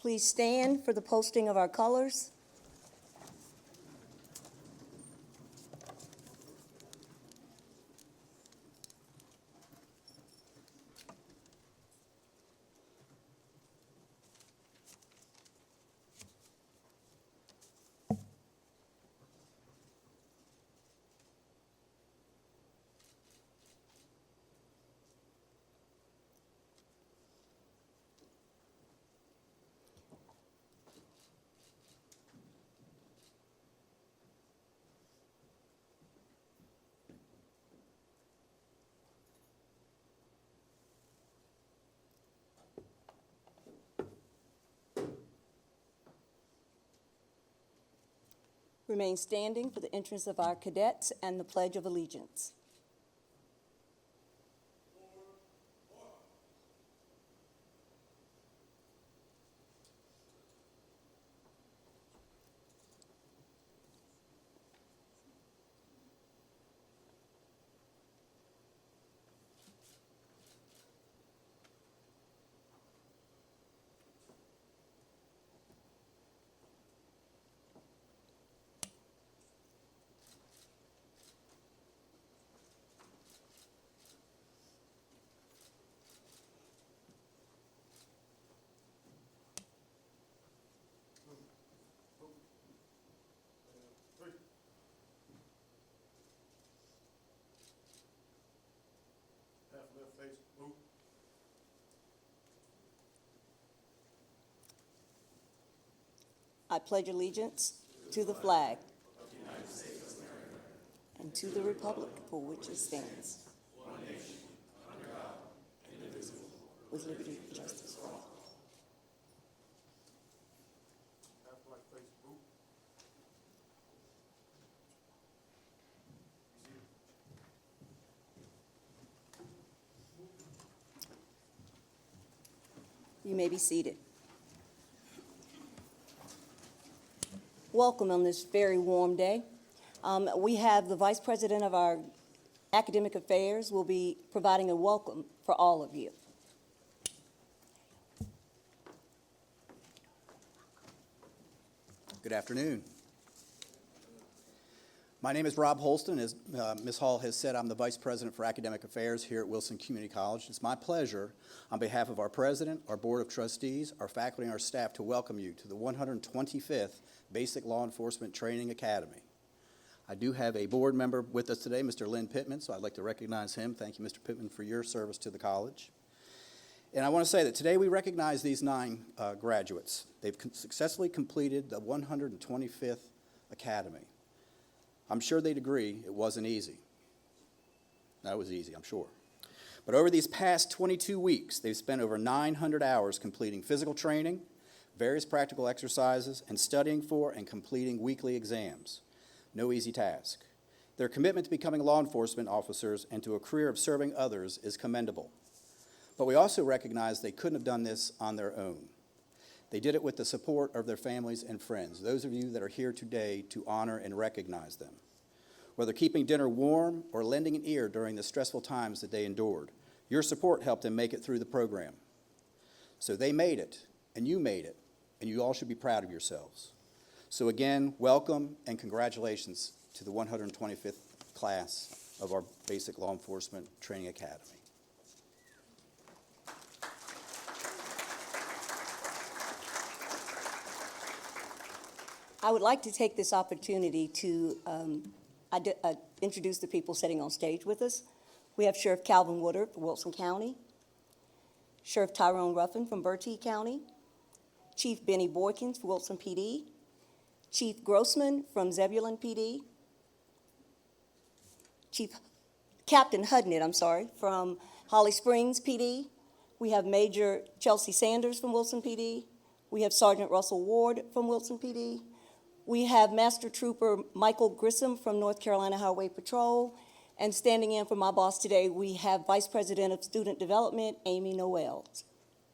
Please stand for the posting of our colors. Remain standing for the entrance of our cadets and the Pledge of Allegiance. I pledge allegiance to the flag of the United States of America and to the republic for which it stands, one nation, under God, indivisible, with liberty and justice for all. You may be seated. Welcome on this very warm day. We have the Vice President of our Academic Affairs will be providing a welcome for all of you. Good afternoon. My name is Rob Holston. As Ms. Hall has said, I'm the Vice President for Academic Affairs here at Wilson Community College. It's my pleasure, on behalf of our President, our Board of Trustees, our faculty, and our staff, to welcome you to the 125th Basic Law Enforcement Training Academy. I do have a board member with us today, Mr. Lynn Pittman, so I'd like to recognize him. Thank you, Mr. Pittman, for your service to the college. And I want to say that today we recognize these 9 graduates. They've successfully completed the 125th Academy. I'm sure they'd agree it wasn't easy. That was easy, I'm sure. But over these past 22 weeks, they've spent over 900 hours completing physical training, various practical exercises, and studying for and completing weekly exams. No easy task. Their commitment to becoming law enforcement officers and to a career of serving others is commendable. But we also recognize they couldn't have done this on their own. They did it with the support of their families and friends, those of you that are here today to honor and recognize them. Whether keeping dinner warm or lending an ear during the stressful times that they endured, your support helped them make it through the program. So they made it, and you made it, and you all should be proud of yourselves. So again, welcome and congratulations to the 125th class of our Basic Law Enforcement Training Academy. I would like to take this opportunity to introduce the people sitting on stage with us. We have Sheriff Calvin Woodard from Wilson County, Sheriff Tyrone Ruffin from Bertie County, Chief Benny Boykins from Wilson PD, Chief Grossman from Zebulon PD, Captain Hudnett, from Holly Springs PD. We have Major Chelsea Sanders from Wilson PD. We have Sergeant Russell Ward from Wilson PD. We have Master Trooper Michael Grissom from North Carolina Highway Patrol. And standing in for my boss today, we have Vice President of Student Development, Amy Noel.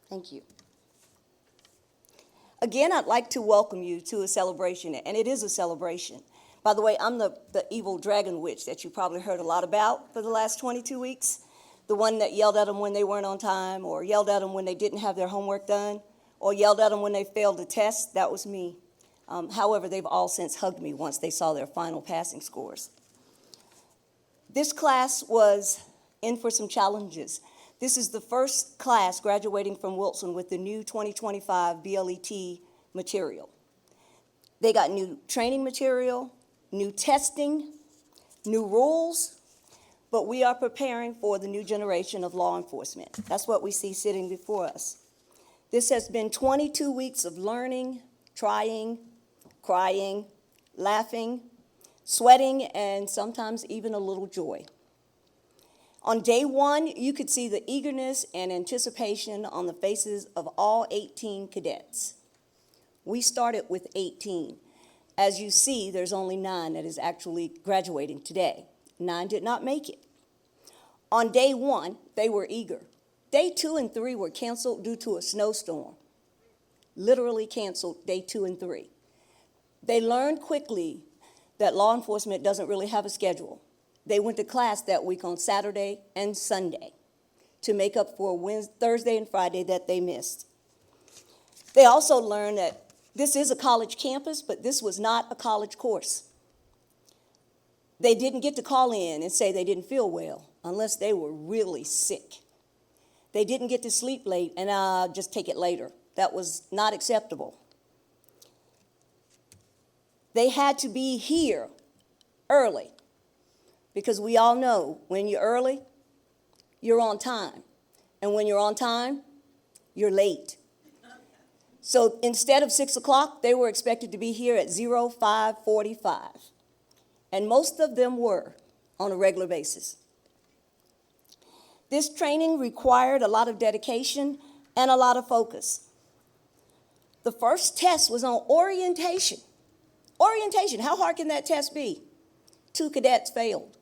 Thank you. Again, I'd like to welcome you to a celebration, and it is a celebration. By the way, I'm the evil dragon witch that you probably heard a lot about for the last 22 weeks, the one that yelled at them when they weren't on time or yelled at them when they didn't have their homework done. or yelled at them when they failed a test, that was me. However, they've all since hugged me once they saw their final passing scores. This class was in for some challenges. This is the first class graduating from Wilson with the new 2025 BLET material. They got new training material, new testing, new rules, but we are preparing for the new generation of law enforcement. That's what we see sitting before us. This has been 22 weeks of learning, trying, crying, laughing, sweating, and sometimes even a little joy. On day one, you could see the eagerness and anticipation on the faces of all 18 cadets. We started with 18. As you see, there's only 9 that is actually graduating today. 9 did not make it. On day one, they were eager. Day 2 and 3 were canceled due to a snowstorm. Literally canceled day 2 and 3. They learned quickly that law enforcement doesn't really have a schedule. They went to class that week on Saturday and Sunday to make up for Thursday and Friday that they missed. They also learned that this is a college campus, but this was not a college course. They didn't get to call in and say they didn't feel well unless they were really sick. They didn't get to sleep late and just take it later. That was not acceptable. They had to be here early because we all know when you're early, you're on time. And when you're on time, you're late. So instead of 6 o'clock, they were expected to be here at 05:45. And most of them were on a regular basis. This training required a lot of dedication and a lot of focus. The first test was on orientation. Orientation, how hard can that test be? 2 cadets failed.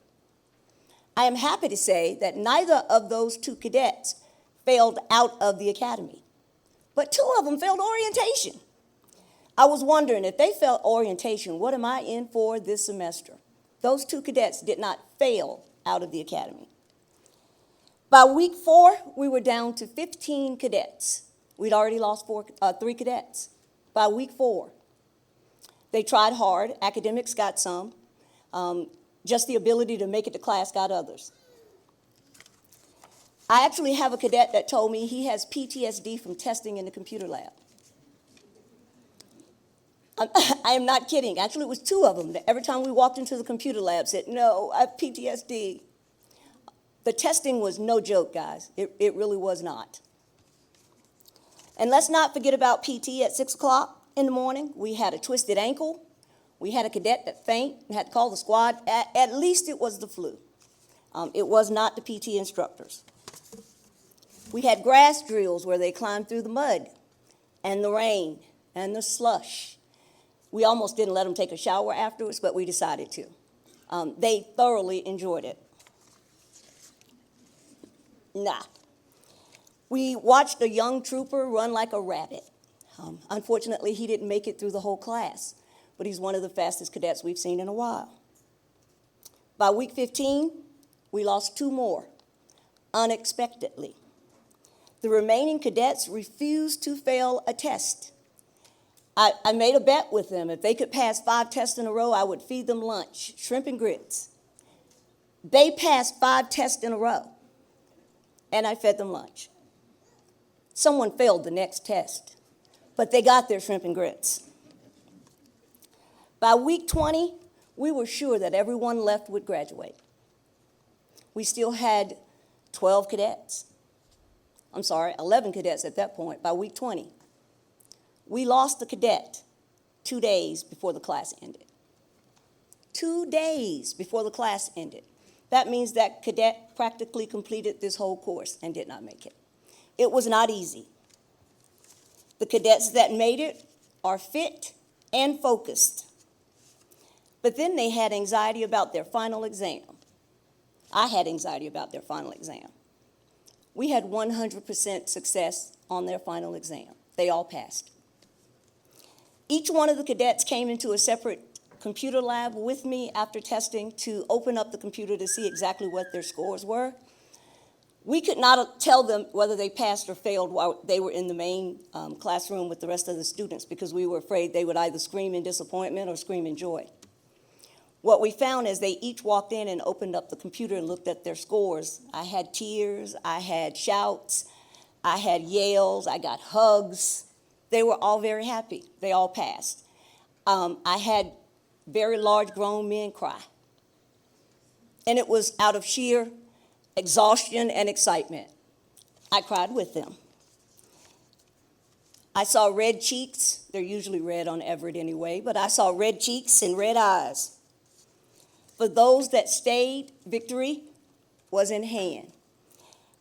I am happy to say that neither of those 2 cadets failed out of the academy, but 2 of them failed orientation. I was wondering, if they failed orientation, what am I in for this semester? Those 2 cadets did not fail out of the academy. By week 4, we were down to 15 cadets. We'd already lost 3 cadets. By week 4, they tried hard. Academics got some. Just the ability to make it to class got others. I actually have a cadet that told me he has PTSD from testing in the computer lab. I am not kidding. Actually, it was 2 of them that every time we walked into the computer lab said, "No, I have PTSD." The testing was no joke, guys. It really was not. And let's not forget about PT at 6 o'clock in the morning. We had a twisted ankle. We had a cadet that fainted and had to call the squad. At least it was the flu. It was not the PT instructors. We had grass drills where they climbed through the mud and the rain and the slush. We almost didn't let them take a shower afterwards, but we decided to. They thoroughly enjoyed it. We watched a young trooper run like a rabbit. Unfortunately, he didn't make it through the whole class, but he's one of the fastest cadets we've seen in a while. By week 15, we lost 2 more, unexpectedly. The remaining cadets refused to fail a test. I made a bet with them. If they could pass 5 tests in a row, I would feed them lunch, shrimp and grits. They passed 5 tests in a row, and I fed them lunch. Someone failed the next test, but they got their shrimp and grits. By week 20, we were sure that everyone left would graduate. We still had 11 cadets at that point by week 20. We lost a cadet 2 days before the class ended. 2 days before the class ended. That means that cadet practically completed this whole course and did not make it. It was not easy. The cadets that made it are fit and focused. But then they had anxiety about their final exam. I had anxiety about their final exam. We had 100% success on their final exam. They all passed. Each one of the cadets came into a separate computer lab with me after testing to open up the computer to see exactly what their scores were. We could not tell them whether they passed or failed while they were in the main classroom with the rest of the students because we were afraid they would either scream in disappointment or scream in joy. What we found is they each walked in and opened up the computer and looked at their scores. I had tears, I had shouts, I had yells, I got hugs. They were all very happy. They all passed. I had very large grown men cry. And it was out of sheer exhaustion and excitement. I cried with them. I saw red cheeks. They're usually red on Everett anyway, but I saw red cheeks and red eyes. For those that stayed, victory was in hand.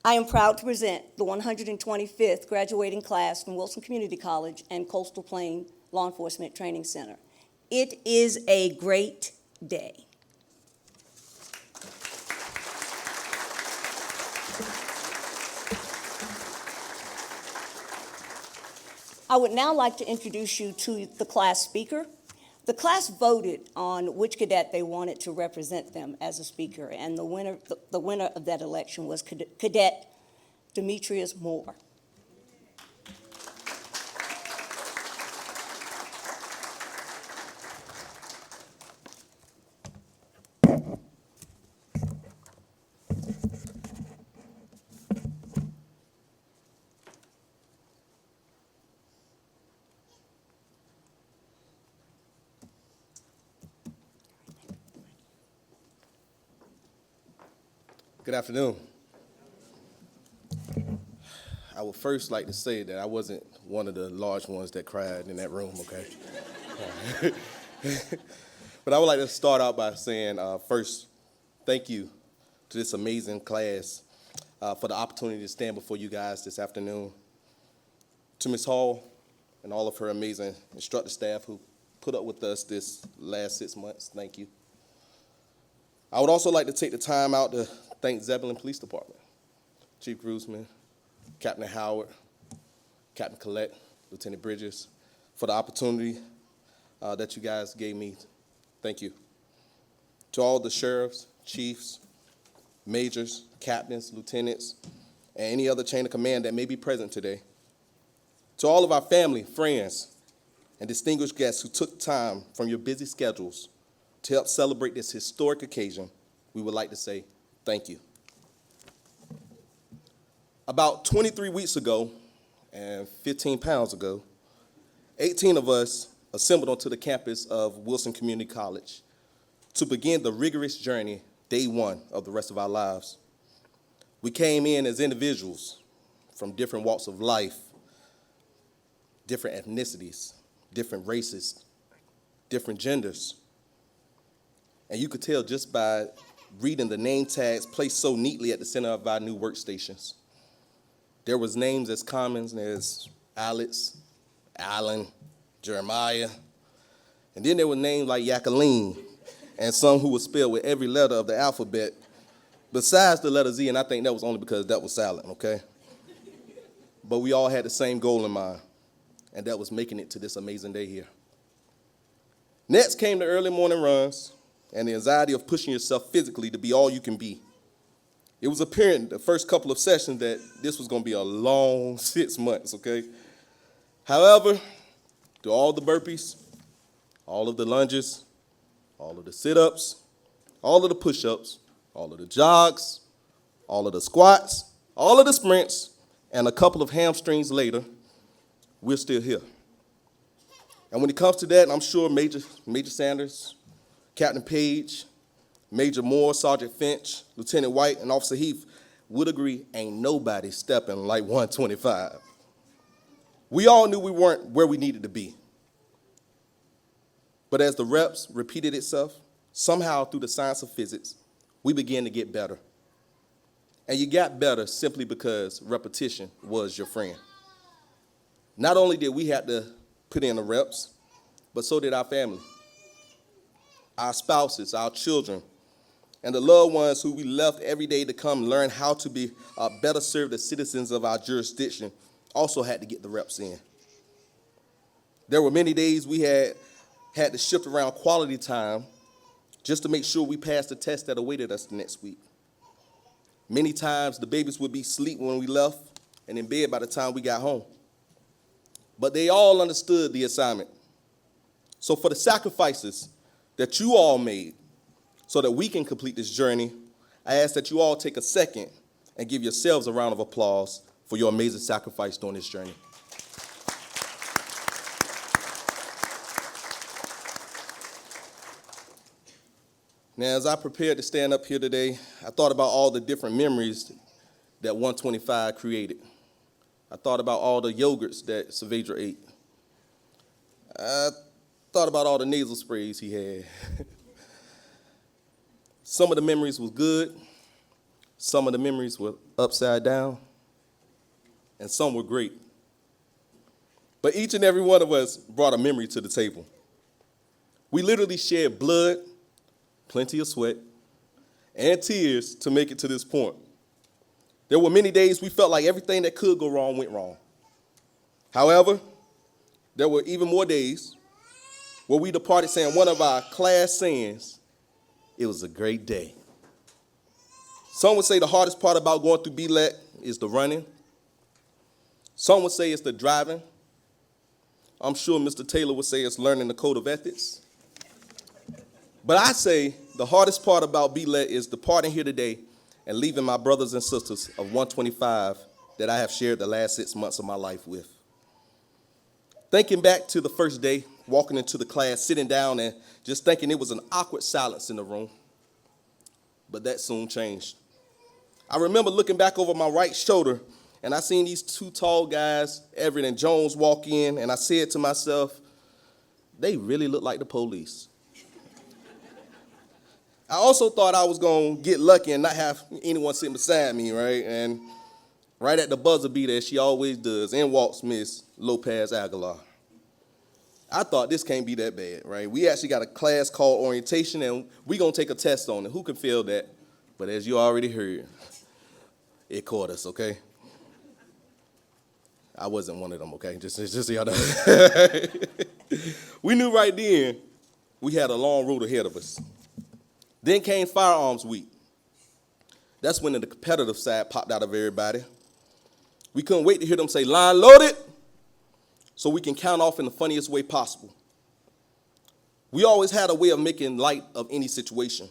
I am proud to present the 125th graduating class from Wilson Community College and Coastal Plain Law Enforcement Training Center. It is a great day. I would now like to introduce you to the class speaker. The class voted on which cadet they wanted to represent them as a speaker, and the winner of that election was Cadet Demetrius Moore. Good afternoon. I would first like to say that I wasn't one of the large ones that cried in that room, okay? But I would like to start out by saying, first, thank you to this amazing class for the opportunity to stand before you guys this afternoon. To Ms. Hall and all of her amazing instructor staff who put up with us this last 6 months, thank you. I would also like to take the time out to thank Zebulon Police Department, Chief Groosman, Captain Howard, Captain Collette, Lieutenant Bridges, for the opportunity that you guys gave me. Thank you. To all the sheriffs, chiefs, majors, captains, lieutenants, and any other chain of command that may be present today. To all of our family, friends, and distinguished guests who took time from your busy schedules to help celebrate this historic occasion, we would like to say thank you. About 23 weeks ago and 15 pounds ago, 18 of us assembled onto the campus of Wilson Community College to begin the rigorous journey, day one of the rest of our lives. We came in as individuals from different walks of life, different ethnicities, different races, different genders. And you could tell just by reading the name tags placed so neatly at the center of our new workstations. There was names as common as Alex, Alan, Jeremiah, and then there were names like Jacqueline, and some who were spelled with every letter of the alphabet besides the letter Z, and I think that was only because that was silent, okay? But we all had the same goal in mind, and that was making it to this amazing day here. Next came the early morning runs and the anxiety of pushing yourself physically to be all you can be. It was apparent the first couple of sessions that this was going to be a long 6 months, okay? However, through all the burpees, all of the lunges, all of the sit-ups, all of the push-ups, all of the jogs, all of the squats, all of the sprints, and a couple of hamstrings later, we're still here. And when it comes to that, I'm sure Major Sanders, Captain Page, Major Moore, Sergeant Finch, Lieutenant White, and Officer Heath would agree ain't nobody stepping like 125. We all knew we weren't where we needed to be. But as the reps repeated itself, somehow through the science of physics, we began to get better. And you got better simply because repetition was your friend. Not only did we have to put in the reps, but so did our family, our spouses, our children, and the loved ones who we left every day to come learn how to be better serve the citizens of our jurisdiction also had to get the reps in. There were many days we had to shift around quality time just to make sure we passed the test that awaited us the next week. Many times the babies would be asleep when we left and in bed by the time we got home. But they all understood the assignment. So for the sacrifices that you all made so that we can complete this journey, I ask that you all take a second and give yourselves a round of applause for your amazing sacrifice during this journey. Now, as I prepared to stand up here today, I thought about all the different memories that 125 created. I thought about all the yogurts that Saavedra ate. I thought about all the nasal sprays he had. Some of the memories was good, some of the memories were upside down, and some were great. But each and every one of us brought a memory to the table. We literally shed blood, plenty of sweat, and tears to make it to this point. There were many days we felt like everything that could go wrong went wrong. However, there were even more days where we departed saying one of our class sayings, "It was a great day." Some would say the hardest part about going through BLET is the running. Some would say it's the driving. I'm sure Mr. Taylor would say it's learning the code of ethics. But I say the hardest part about BLET is departing here today and leaving my brothers and sisters of 125 that I have shared the last 6 months of my life with. Thinking back to the first day, walking into the class, sitting down and just thinking it was an awkward silence in the room. But that soon changed. I remember looking back over my right shoulder and I seen these two tall guys, Everett and Jones, walk in, and I said to myself, they really look like the police. I also thought I was going to get lucky and not have anyone sitting beside me, right? And right at the buzzer beat, as she always does, in walks Miss Lopez Aguilar. I thought this can't be that bad, right? We actually got a class called orientation, and we're going to take a test on it. Who can fail that? But as you already heard, it caught us, okay? I wasn't one of them, okay? Just so y'all know. We knew right then we had a long road ahead of us. Then came firearms week. That's when the competitive side popped out of everybody. We couldn't wait to hear them say, "Line loaded," so we can count off in the funniest way possible. We always had a way of making light of any situation.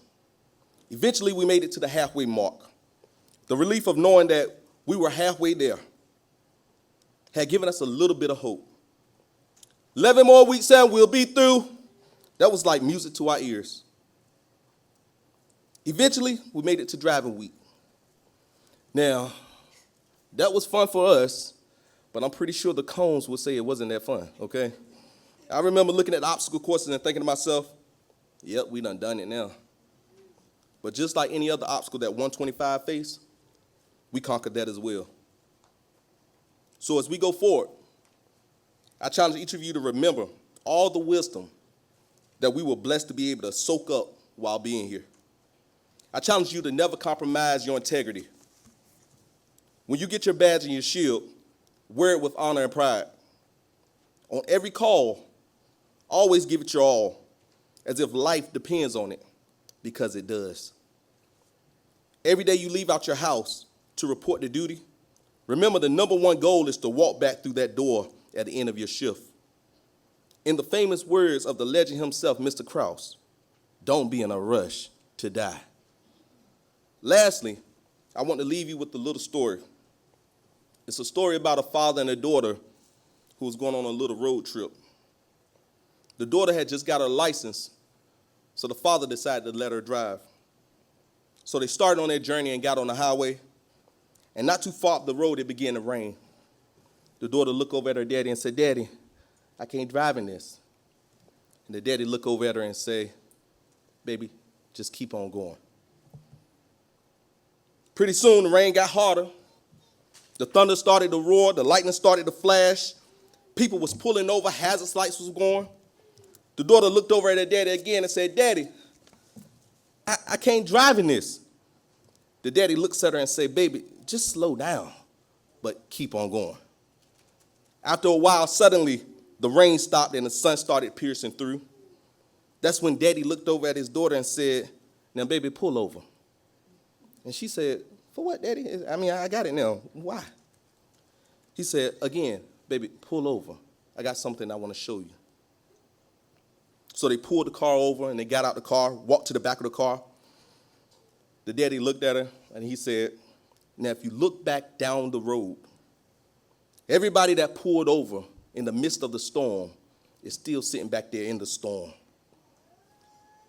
Eventually, we made it to the halfway mark. The relief of knowing that we were halfway there had given us a little bit of hope. 11 more weeks and we'll be through. That was like music to our ears. Eventually, we made it to driving week. Now, that was fun for us, but I'm pretty sure the cones would say it wasn't that fun, okay? I remember looking at the obstacle courses and thinking to myself, yep, we done it now. But just like any other obstacle that 125 faced, we conquered that as well. So as we go forward, I challenge each of you to remember all the wisdom that we were blessed to be able to soak up while being here. I challenge you to never compromise your integrity. When you get your badge and your shield, wear it with honor and pride. On every call, always give it your all, as if life depends on it, because it does. Every day you leave out your house to report to duty, remember the number one goal is to walk back through that door at the end of your shift. In the famous words of the legend himself, Mr. Krause, don't be in a rush to die. Lastly, I want to leave you with a little story. It's a story about a father and a daughter who was going on a little road trip. The daughter had just got her license, so the father decided to let her drive. So they started on their journey and got on the highway, and not too far up the road, it began to rain. The daughter looked over at her daddy and said, "Daddy, I can't drive in this." And the daddy looked over at her and said, "Baby, just keep on going." Pretty soon, the rain got harder. The thunder started to roar. The lightning started to flash. People was pulling over. Hazard lights was going. The daughter looked over at her daddy again and said, "Daddy, I can't drive in this." The daddy looks at her and said, "Baby, just slow down, but keep on going." After a while, suddenly, the rain stopped and the sun started piercing through. That's when daddy looked over at his daughter and said, "Now, baby, pull over." And she said, For what, Daddy? I mean, I got it now. Why? He said, again, baby, pull over. I got something I want to show you. So they pulled the car over, and they got out the car, walked to the back of the car. The daddy looked at her, and he said, now, if you look back down the road, everybody that pulled over in the midst of the storm is still sitting back there in the storm.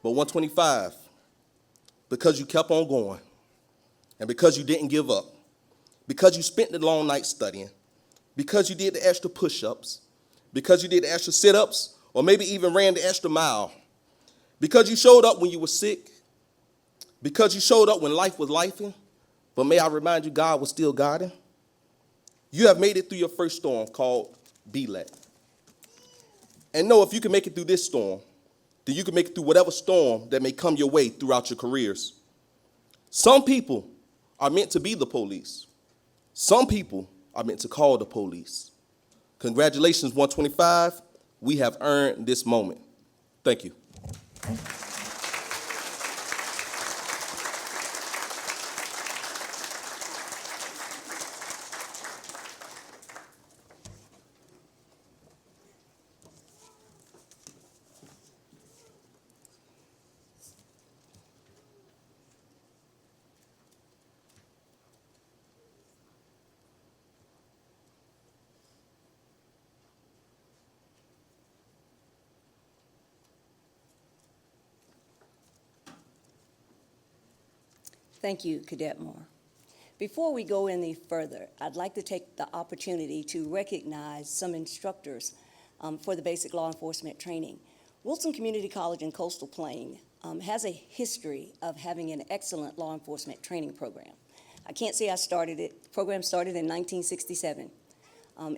But 125, because you kept on going, and because you didn't give up, because you spent the long night studying, because you did the extra push-ups, because you did the extra sit-ups, or maybe even ran the extra mile, because you showed up when you were sick, because you showed up when life was lifing, but may I remind you, God was still guiding. You have made it through your first storm called BLET. And know if you can make it through this storm, then you can make it through whatever storm that may come your way throughout your careers. Some people are meant to be the police. Some people are meant to call the police. Congratulations, 125. We have earned this moment. Thank you. Thank you, Cadet Moore. Before we go any further, I'd like to take the opportunity to recognize some instructors for the basic law enforcement training. Wilson Community College in Coastal Plain has a history of having an excellent law enforcement training program. I can't say I started it. The program started in 1967.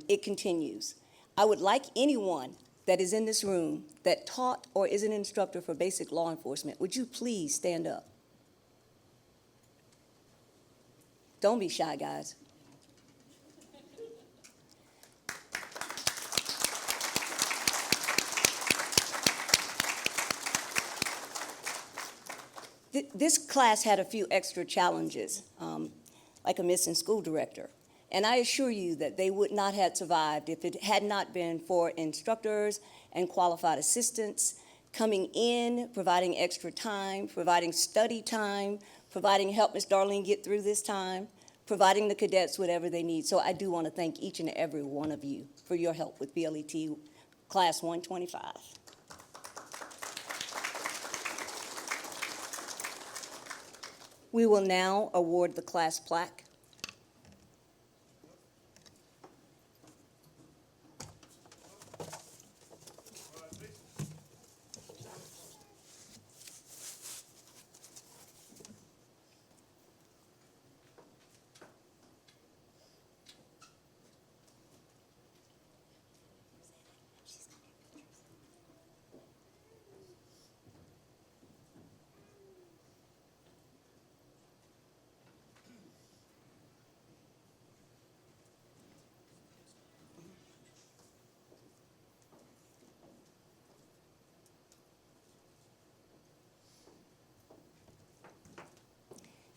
It continues. I would like anyone that is in this room that taught or is an instructor for basic law enforcement, would you please stand up? Don't be shy, guys. This class had a few extra challenges, like a missing school director. And I assure you that they would not have survived if it had not been for instructors and qualified assistants coming in, providing extra time, providing study time, providing help Miss Darlene get through this time, providing the cadets whatever they need. So I do want to thank each and every one of you for your help with BLET Class 125. We will now award the class plaque.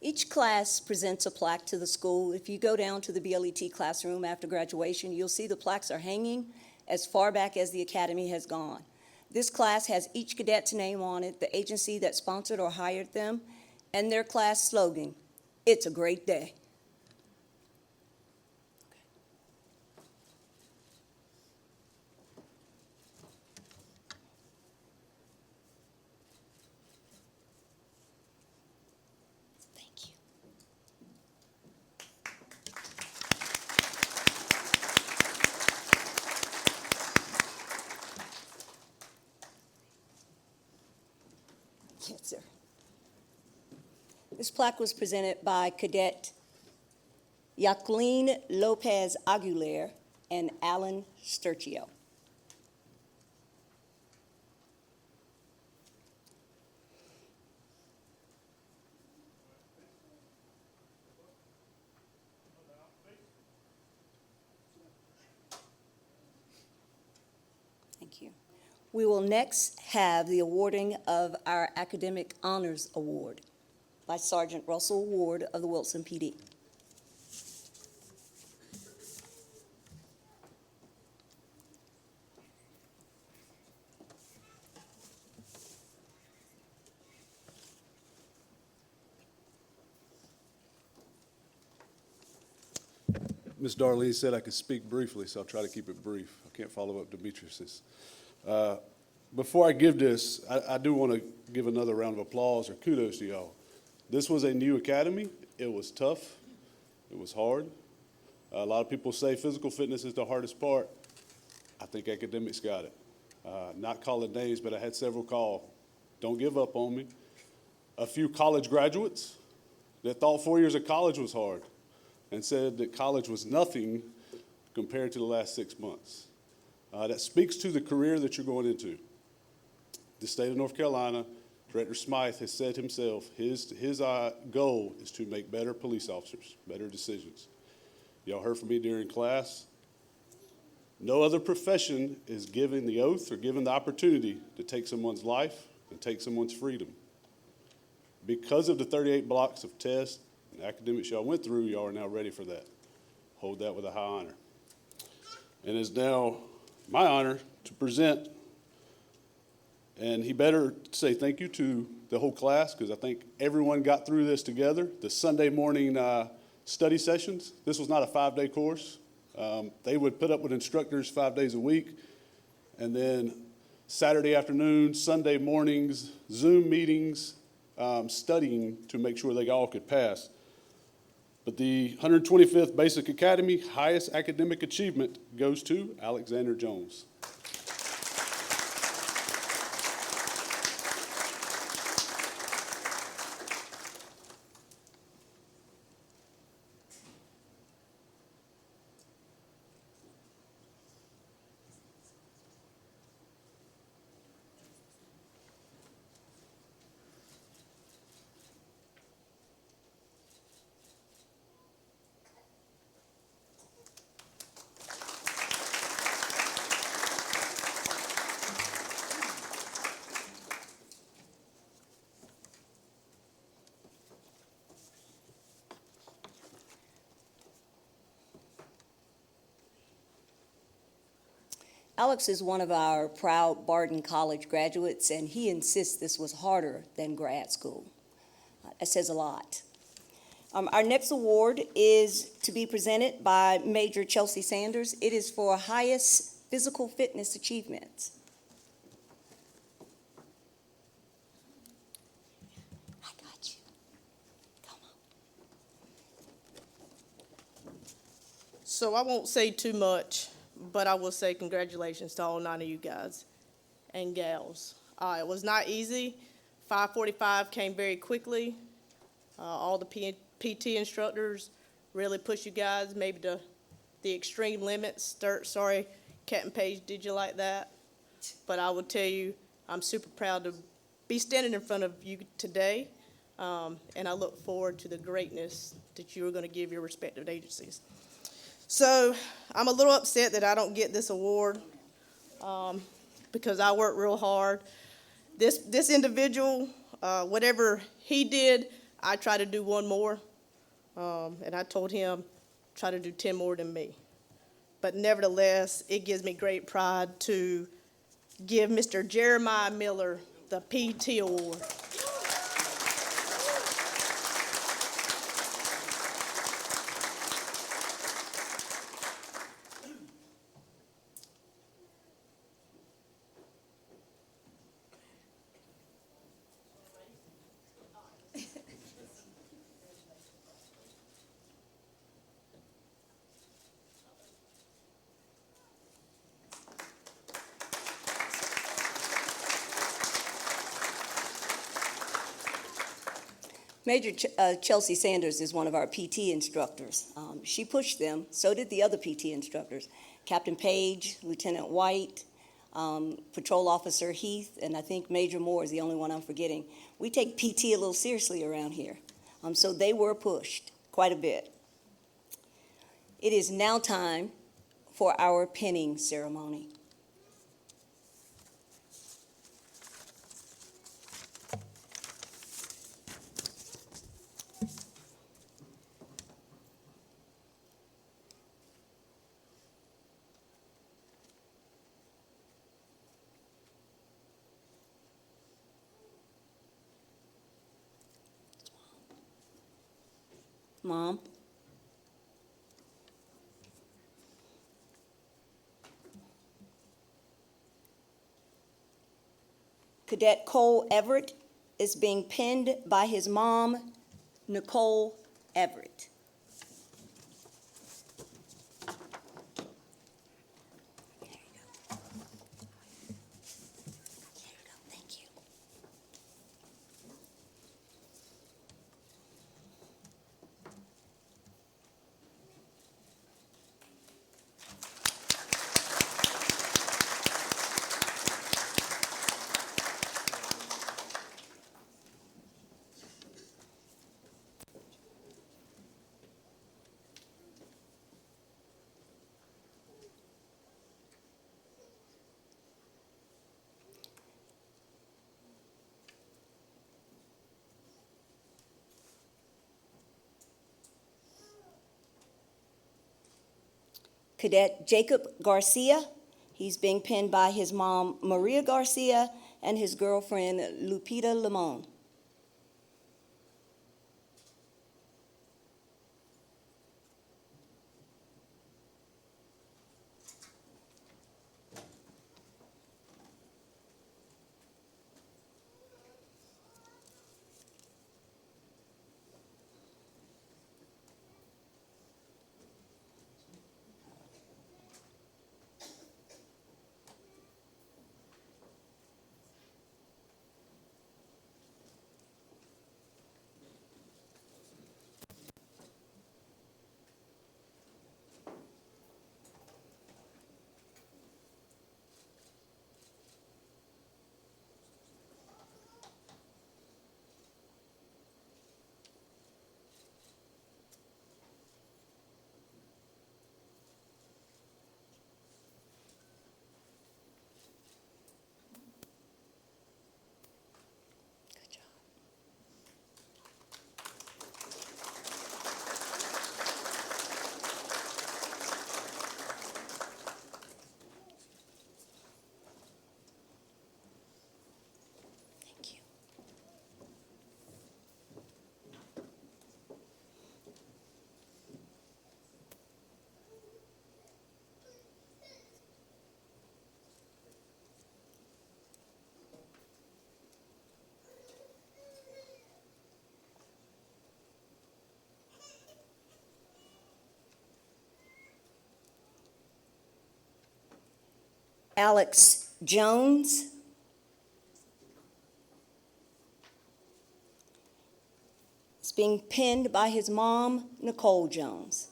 Each class presents a plaque to the school. If you go down to the BLET classroom after graduation, you'll see the plaques are hanging as far back as the academy has gone. This class has each cadet's name on it, the agency that sponsored or hired them, and their class slogan, "It's a great day." Thank you. Yes, sir. This plaque was presented by Cadet Jacqueline Lopez Aguilera and Alan Sturchio. Thank you. We will next have the awarding of our Academic Honors Award by Sergeant Russell Ward of the Wilson PD. Ms. Darlene said I could speak briefly, so I'll try to keep it brief. I can't follow up Demetrius's. Before I give this, I do want to give another round of applause or kudos to y'all. This was a new academy. It was tough. It was hard. A lot of people say physical fitness is the hardest part. I think academics got it. Not calling names, but I had several call. Don't give up on me. A few college graduates that thought 4 years of college was hard and said that college was nothing compared to the last 6 months. That speaks to the career that you're going into. The state of North Carolina, Director Smythe has said himself, his goal is to make better police officers, better decisions. Y'all heard from me during class. No other profession is given the oath or given the opportunity to take someone's life and take someone's freedom. Because of the 38 blocks of tests and academics y'all went through, y'all are now ready for that. Hold that with a high honor. And it's now my honor to present, and he better say thank you to the whole class, because I think everyone got through this together. The Sunday morning study sessions, this was not a 5-day course. They would put up with instructors 5 days a week, and then Saturday afternoon, Sunday mornings, Zoom meetings, studying to make sure they all could pass. But the 125th Basic Academy highest academic achievement goes to Alexander Jones. Alex is one of our proud Barton College graduates, and he insists this was harder than grad school. That says a lot. Our next award is to be presented by Major Chelsea Sanders. It is for highest physical fitness achievements. I got you. Come on. So I won't say too much, but I will say congratulations to all 9 of you guys and gals. It was not easy. 545 came very quickly. All the PT instructors really pushed you guys, maybe to the extreme limits. Sorry, Captain Page did you like that. But I will tell you, I'm super proud to be standing in front of you today, and I look forward to the greatness that you are going to give your respective agencies. So I'm a little upset that I don't get this award because I worked real hard. This individual, whatever he did, I tried to do one more, and I told him, try to do 10 more than me. But nevertheless, it gives me great pride to give Mr. Jeremiah Miller the PT award. Major Chelsea Sanders is one of our PT instructors. She pushed them, so did the other PT instructors. Captain Page, Lieutenant White, Patrol Officer Heath, and I think Major Moore is the only one I'm forgetting. We take PT a little seriously around here, so they were pushed quite a bit. It is now time for our pinning ceremony. Mom. Cadet Cole Everett is being pinned by his mom, Nicole Everett. There you go. There you go. Thank you. Cadet Jacob Garcia, he's being pinned by his mom, Maria Garcia, and his girlfriend, Lupita Limon. Good job. Thank you. Alex Jones. Is being pinned by his mom, Nicole Jones.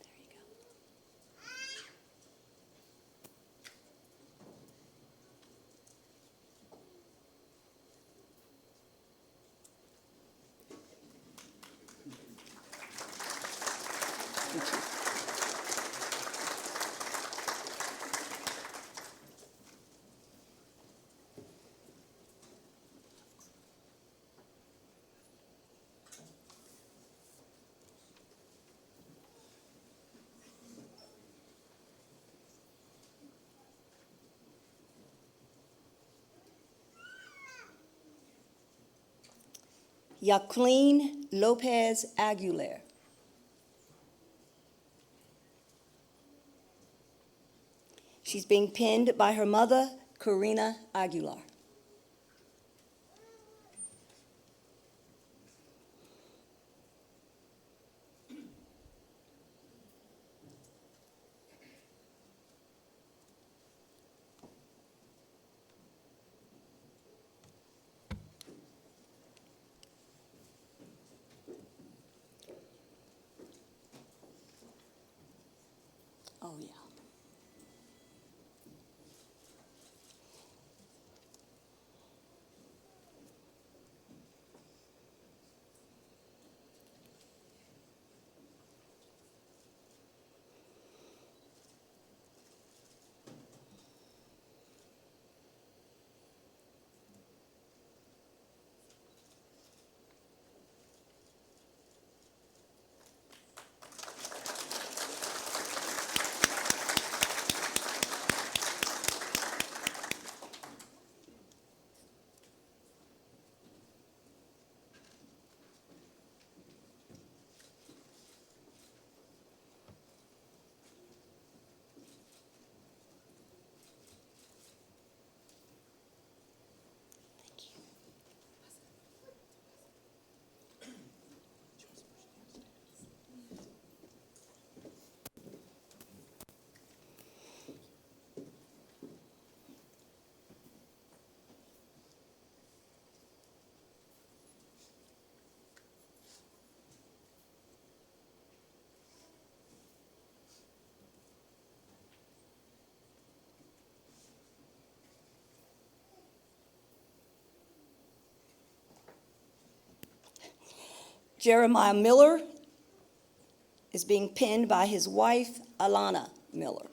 There you go. Jacqueline Lopez Aguilar. She's being pinned by her mother, Karina Aguilar. Oh, yeah. Jeremiah Miller is being pinned by his wife, Alana Miller.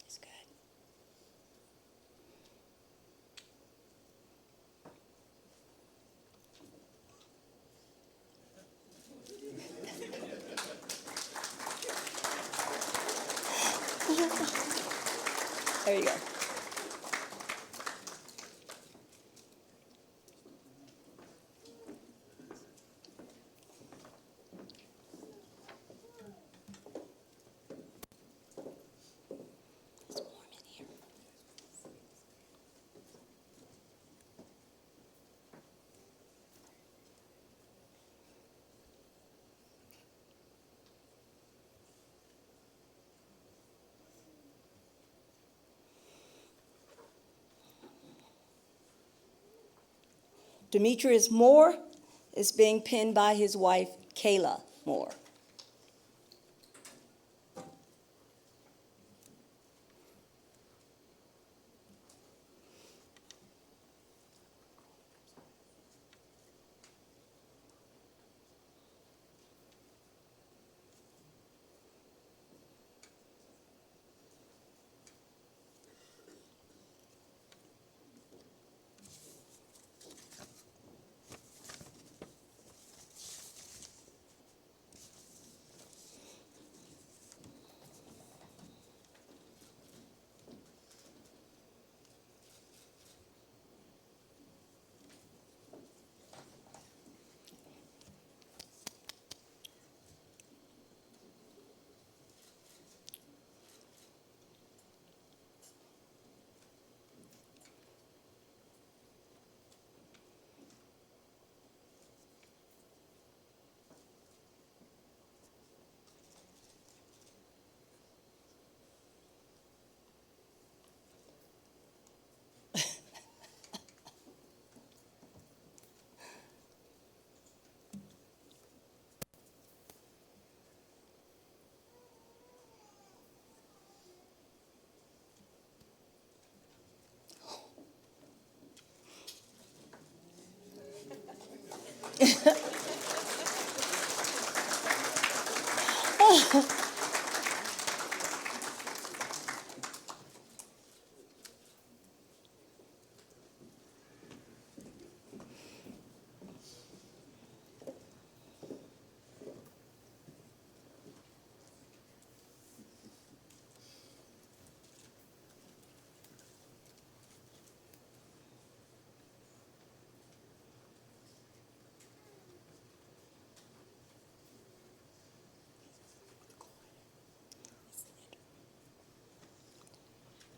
It's good. There you go. It's warm in here. Demetrius Moore is being pinned by his wife, Kayla Moore.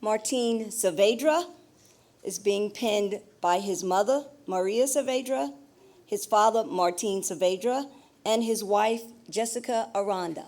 Martin Saavedra is being pinned by his mother, Maria Saavedra, his father, Martin Saavedra, and his wife, Jessica Aranda.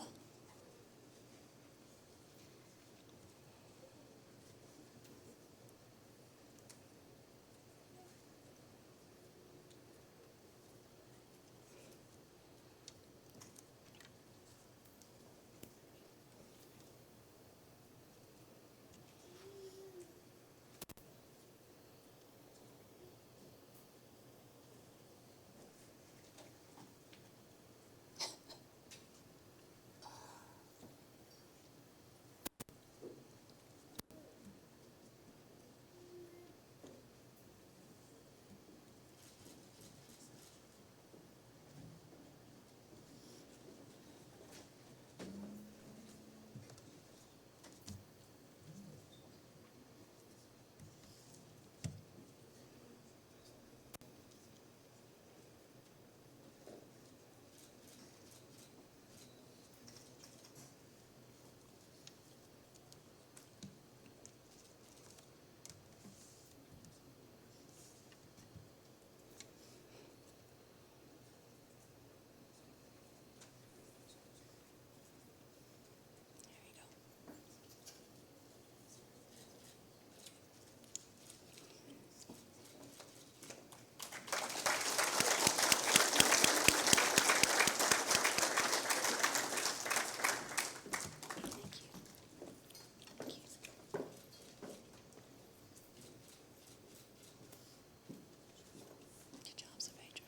Good job, Saavedra.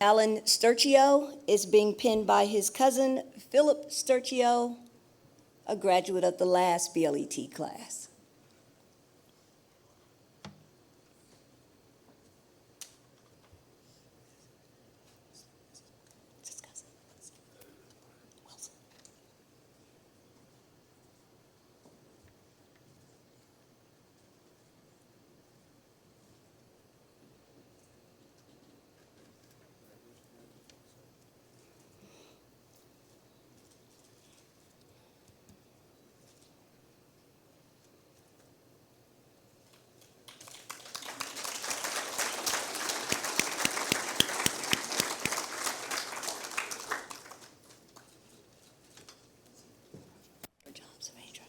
Alan Sturchio is being pinned by his cousin, Philip Sturchio, a graduate of the last BLET class. It's his cousin, Wilson. Good job, Saavedra.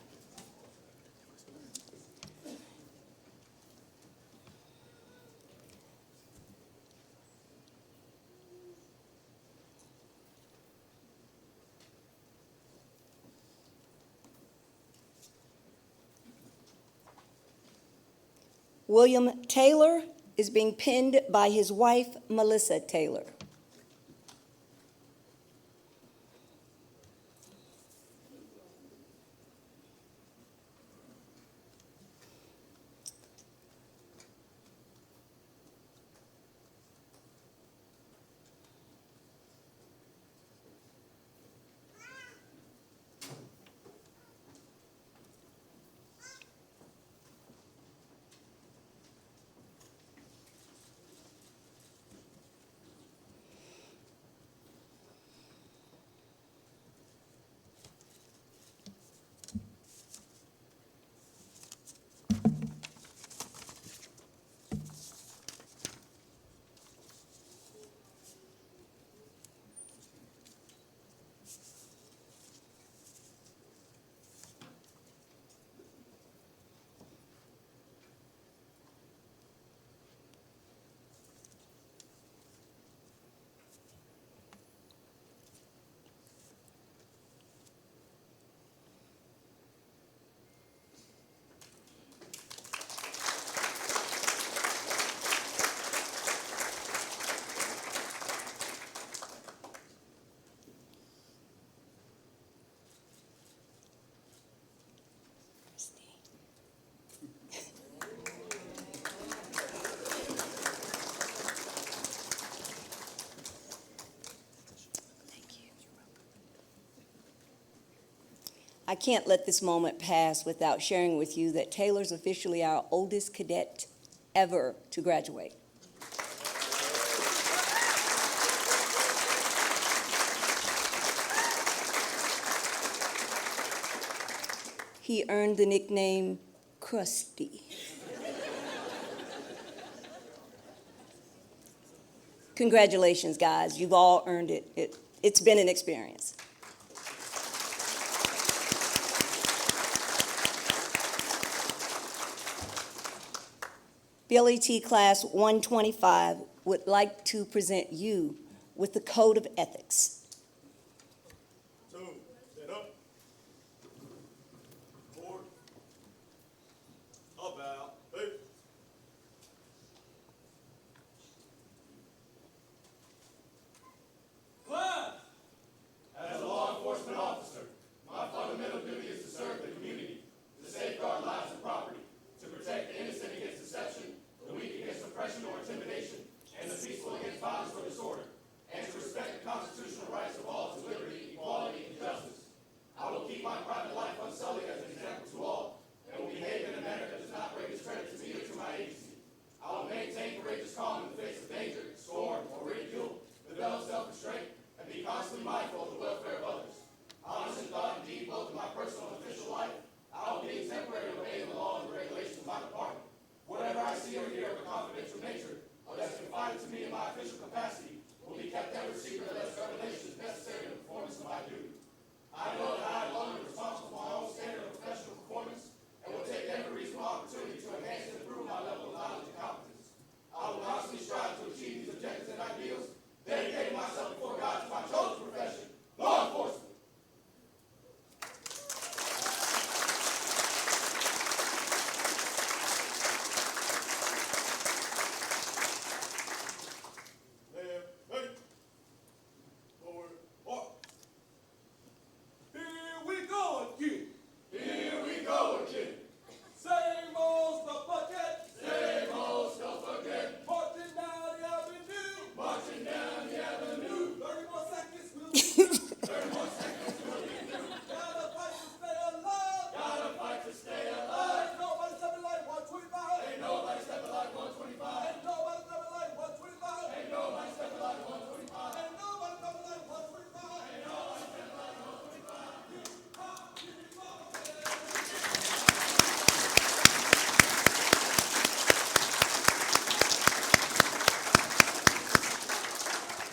William Taylor is being pinned by his wife, Melissa Taylor. I can't let this moment pass without sharing with you that Taylor's officially our oldest cadet ever to graduate. He earned the nickname Krusty. Congratulations, guys. You've all earned it. It's been an experience. BLET Class 125 would like to present you with the Code of Ethics.